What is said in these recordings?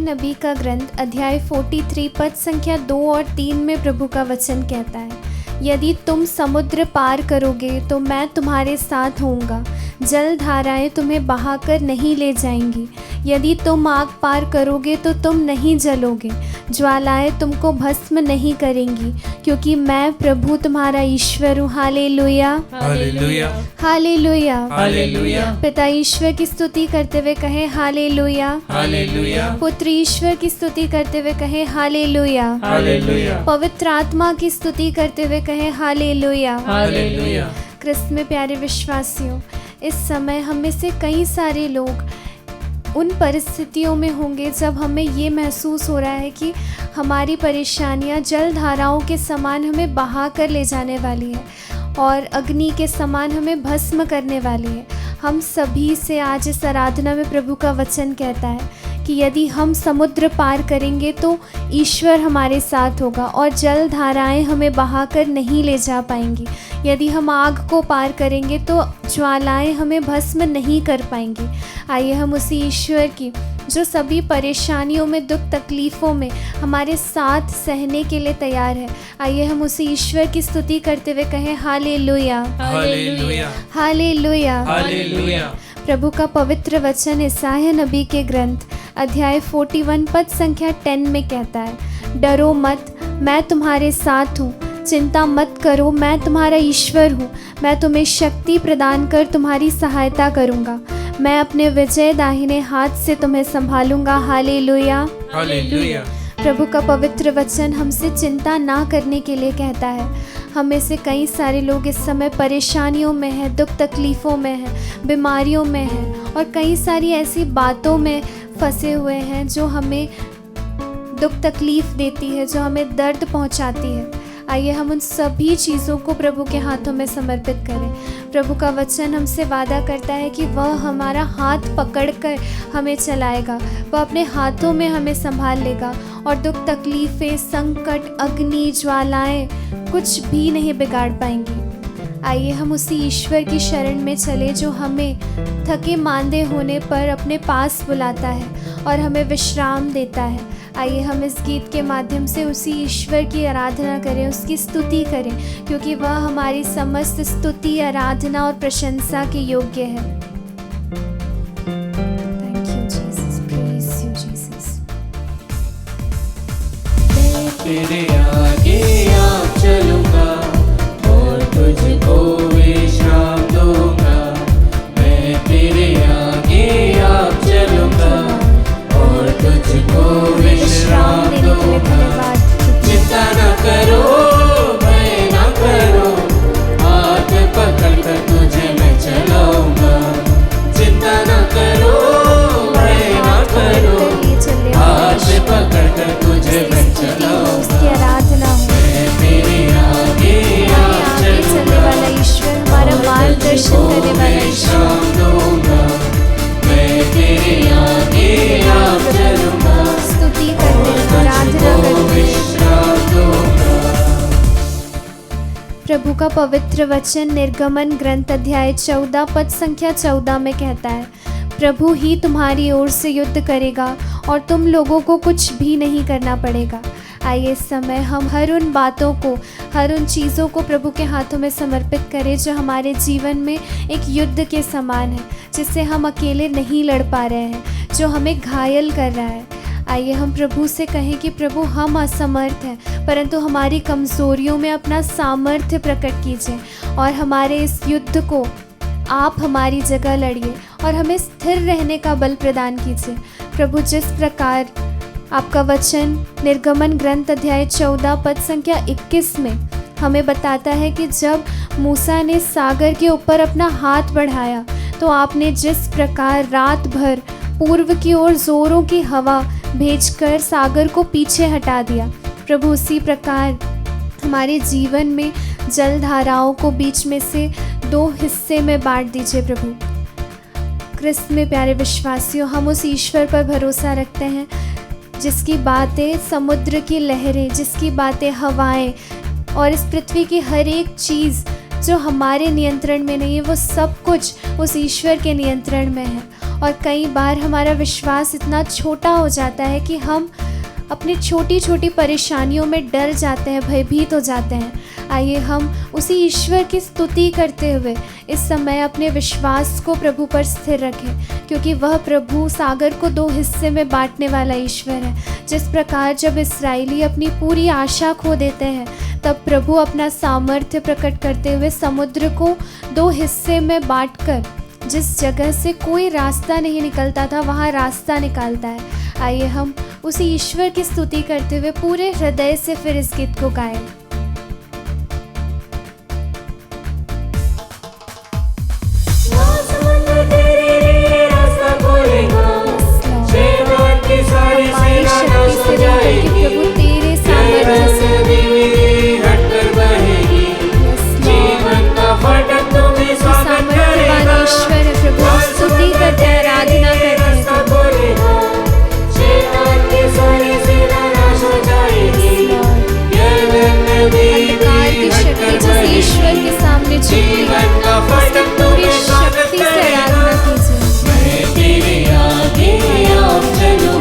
नबी का ग्रंथ अध्याय 43 पद संख्या 2 और 3 में प्रभु का वचन कहता है, यदि तुम समुद्र पार करोगे तो मैं तुम्हारे साथ होऊंगा, जल धाराएं तुम्हें बहाकर नहीं ले जाएंगी। यदि तुम आग पार करोगे तो तुम नहीं जलोगे, ज्वालाएं तुमको भस्म नहीं करेंगी, क्योंकि मैं प्रभु तुम्हारा ईश्वर हूँ। हालेलुया, हालेलुया, हालेलुया, हालेलुया, पिता ईश्वर की स्तुति करते हुए कहे हालेलुया, हालेलुया, पुत्र ईश्वर की स्तुति करते हुए कहे हालेलुया, हालेलुया, पवित्र आत्मा की स्तुति करते हुए कहे हालेलुया। हालेलुया। क्रिस्त में प्यारे विश्वासियों, इस समय हम में से कई सारे लोग उन परिस्थितियों में होंगे जब हमें ये महसूस हो रहा है कि हमारी परेशानियां जल धाराओं के समान हमें बहा कर ले जाने वाली है और अग्नि के समान हमें भस्म करने वाली है। हम सभी से आज इस आराधना में प्रभु का वचन कहता है कि यदि हम समुद्र पार करेंगे तो ईश्वर हमारे साथ होगा और जल धाराएं हमें बहाकर नहीं ले जा पाएंगी। यदि हम आग को पार करेंगे तो ज्वालाएं हमें भस्म नहीं कर पाएंगी। आइए हम उसी ईश्वर की जो सभी परेशानियों में, दुख तकलीफ़ों में हमारे साथ सहने के लिए तैयार है, आइए हम उसी ईश्वर की स्तुति करते हुए कहें हालेलुया, हालेलुया, हालेलुया, हालेलुया। प्रभु का पवित्र वचन यशायाह नबी के ग्रंथ अध्याय 41 पद संख्या 10 में कहता है, डरो मत, मैं तुम्हारे साथ हूँ, चिंता मत करो, मैं तुम्हारा ईश्वर हूँ, मैं तुम्हें शक्ति प्रदान कर तुम्हारी सहायता करूँगा, मैं अपने विजय दाहिने हाथ से तुम्हें संभालूंगा। Hallelujah, hallelujah. प्रभु का पवित्र वचन हमसे चिंता ना करने के लिए कहता है। हम में से कई सारे लोग इस समय परेशानियों में हैं, दुख तकलीफ़ों में हैं, बीमारियों में हैं और कई सारी ऐसी बातों में फंसे हुए हैं जो हमें दुख तकलीफ़ देती है, जो हमें दर्द पहुंचाती है। आइए हम उन सभी चीज़ों को प्रभु के हाथों में समर्पित करें। प्रभु का वचन हमसे वादा करता है कि वह हमारा हाथ पकड़कर हमें चलाएगा, वह अपने हाथों में हमें संभाल लेगा और दुख तकलीफ़ें, संकट, अग्नि, ज्वालाएं कुछ भी नहीं बिगाड़ पाएंगी। आइए हम उसी ईश्वर की शरण में चले जो हमें थके मांदे होने पर अपने पास बुलाता है और हमें विश्राम देता है। आइए हम इस गीत के माध्यम से उसी ईश्वर की आराधना करें, उसकी स्तुति करें, क्योंकि वह हमारी समस्त स्तुति, आराधना और प्रशंसा के योग्य है। Thank you Jesus, praise you Jesus. मैं तेरे आगे आप चलूंगा और तुझको विश्राम दूंगा। मैं तेरे आगे आप चलूंगा और तुझको विश्राम दूंगा। चिंता न करो, भय न करो, हाथ पकड़ कर तुझे मैं चलाऊंगा। चिंता न करो, भय न करो, हाथ पकड़ कर तुझे मैं चलाऊंगा। उसकी आराधना हो। मैं तेरे आगे आप आगे चलने वाला ईश्वर, हमारा मार्गदर्शन करने वाला ईश्वर। विश्राम दूंगा। मैं तेरे आगे आप चलूंगा, स्तुति करते हैं, आराधना करते हैं। विश्राम दूंगा। प्रभु का पवित्र वचन निर्गमन ग्रंथ अध्याय 14 पद संख्या 14 में कहता है, प्रभु ही तुम्हारी ओर से युद्ध करेगा और तुम लोगों को कुछ भी नहीं करना पड़ेगा। आइए इस समय हम हर उन बातों को, हर उन चीज़ों को प्रभु के हाथों में समर्पित करें जो हमारे जीवन में एक युद्ध के समान है, जिससे हम अकेले नहीं लड़ पा रहे हैं, जो हमें घायल कर रहा है। आइए हम प्रभु से कहें कि प्रभु हम असमर्थ हैं, परंतु हमारी कमज़ोरियों में अपना सामर्थ्य प्रकट कीजिए और हमारे इस युद्ध को आप हमारी जगह लड़िए और हमें स्थिर रहने का बल प्रदान कीजिए। प्रभु जिस प्रकार आपका वचन निर्गमन ग्रंथ अध्याय 14 पद संख्या 21 में हमें बताता है कि जब मूसा ने सागर के ऊपर अपना हाथ बढ़ाया तो आपने जिस प्रकार रात भर पूर्व की ओर जोरों की हवा भेजकर सागर को पीछे हटा दिया, प्रभु उसी प्रकार हमारे जीवन में जल धाराओं को बीच में से 2 हिस्से में बांट दीजिए। प्रभु क्रिस्त में प्यारे विश्वासियों, हम उस ईश्वर पर भरोसा रखते हैं जिसकी बातें समुद्र की लहरें, जिसकी बातें हवाएं और इस पृथ्वी की हर एक चीज़ जो हमारे नियंत्रण में नहीं है, वो सब कुछ उस ईश्वर के नियंत्रण में है और कई बार हमारा विश्वास इतना छोटा हो जाता है कि हम अपनी छोटी छोटी परेशानियों में डर जाते हैं, भयभीत हो जाते हैं। आइए हम उसी ईश्वर की स्तुति करते हुए इस समय अपने विश्वास को प्रभु पर स्थिर रखें, क्योंकि वह प्रभु सागर को 2 हिस्से में बांटने वाला ईश्वर है। जिस प्रकार जब इस्राएली अपनी पूरी आशा खो देते हैं, तब प्रभु अपना सामर्थ्य प्रकट करते हुए समुद्र को 2 हिस्से में बांटकर जिस जगह से कोई रास्ता नहीं निकलता था, वहाँ रास्ता निकालता है। आइए हम उसी ईश्वर की स्तुति करते हुए पूरे हृदय से फिर इस गीत को गाएं। प्रभु तेरे सामर्थ्य से सामर्थ्यवान ईश्वर है प्रभु, स्तुति करते हैं, आराधना करते हैं प्रभु। अंधकार की शक्ति जिस ईश्वर के सामने झुकती है, उसकी पूरी शक्ति से आराधना कीजिए।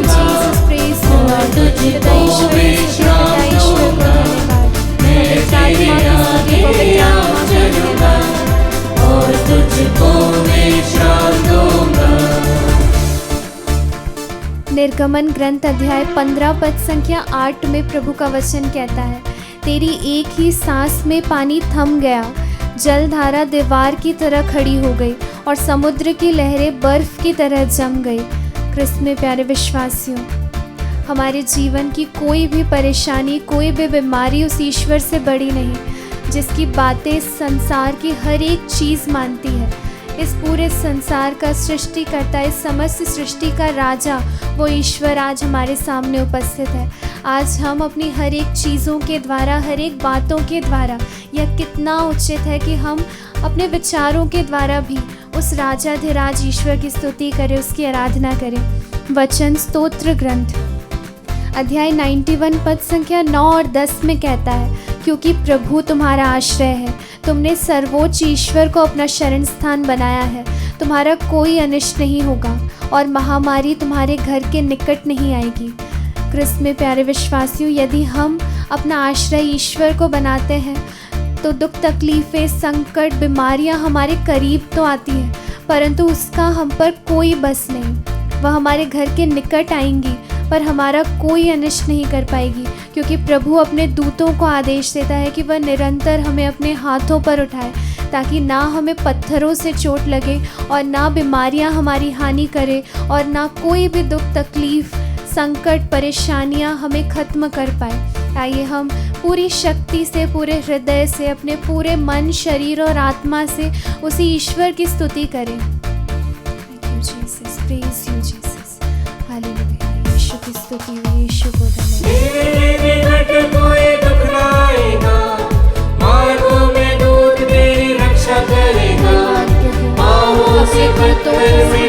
Jesus, praise the Lord। पिता ईश्वर की स्तुति, पिता ईश्वर को धन्यवाद। पवित्र आत्मा की स्तुति, पवित्र आत्मा को धन्यवाद। और तुझको मैं श्राप दूंगा। निर्गमन ग्रंथ अध्याय 15 पद संख्या 8 में प्रभु का वचन कहता है, तेरी एक ही सांस में पानी थम गया, जलधारा दीवार की तरह खड़ी हो गई और समुद्र की लहरें बर्फ की तरह जम गई। क्रिस्त में प्यारे विश्वासियों, हमारे जीवन की कोई भी परेशानी, कोई भी बीमारी उस ईश्वर से बड़ी नहीं, जिसकी बातें संसार की हर एक चीज़ मानती है। इस पूरे संसार का सृष्टिकर्ता, इस समस्त सृष्टि का राजा, वो ईश्वर आज हमारे सामने उपस्थित है। आज हम अपनी हर एक चीज़ों के द्वारा, हर एक बातों के द्वारा, यह कितना उचित है कि हम अपने विचारों के द्वारा भी उस राजाधिराज ईश्वर की स्तुति करें, उसकी आराधना करें। वचन स्तोत्र ग्रंथ अध्याय 91 पद संख्या 9 और 10 में कहता है, क्योंकि प्रभु तुम्हारा आश्रय है, तुमने सर्वोच्च ईश्वर को अपना शरण स्थान बनाया है, तुम्हारा कोई अनिष्ट नहीं होगा और महामारी तुम्हारे घर के निकट नहीं आएगी। क्रिस्त में प्यारे विश्वासियों, यदि हम अपना आश्रय ईश्वर को बनाते हैं तो दुख, तकलीफ़ें, संकट, बीमारियां हमारे करीब तो आती हैं, परंतु उसका हम पर कोई बस नहीं। वह हमारे घर के निकट आएंगी पर हमारा कोई अनिष्ट नहीं कर पाएगी, क्योंकि प्रभु अपने दूतों को आदेश देता है कि वह निरंतर हमें अपने हाथों पर उठाए, ताकि ना हमें पत्थरों से चोट लगे और ना बीमारियां हमारी हानि करे और ना कोई भी दुख, तकलीफ़, संकट, परेशानियां हमें ख़त्म कर पाए। आइए हम पूरी शक्ति से, पूरे हृदय से, अपने पूरे मन, शरीर और आत्मा से उसी ईश्वर की स्तुति करें। Thank you, Jesus. Praise you, Jesus. Hallelujah. यीशु की स्तुति हो, यीशु को धन्यवाद। मेरे निकट कोई दुख न आएगा, मार्गों में दूत तेरी रक्षा करेगा, बाहों से पत्थर में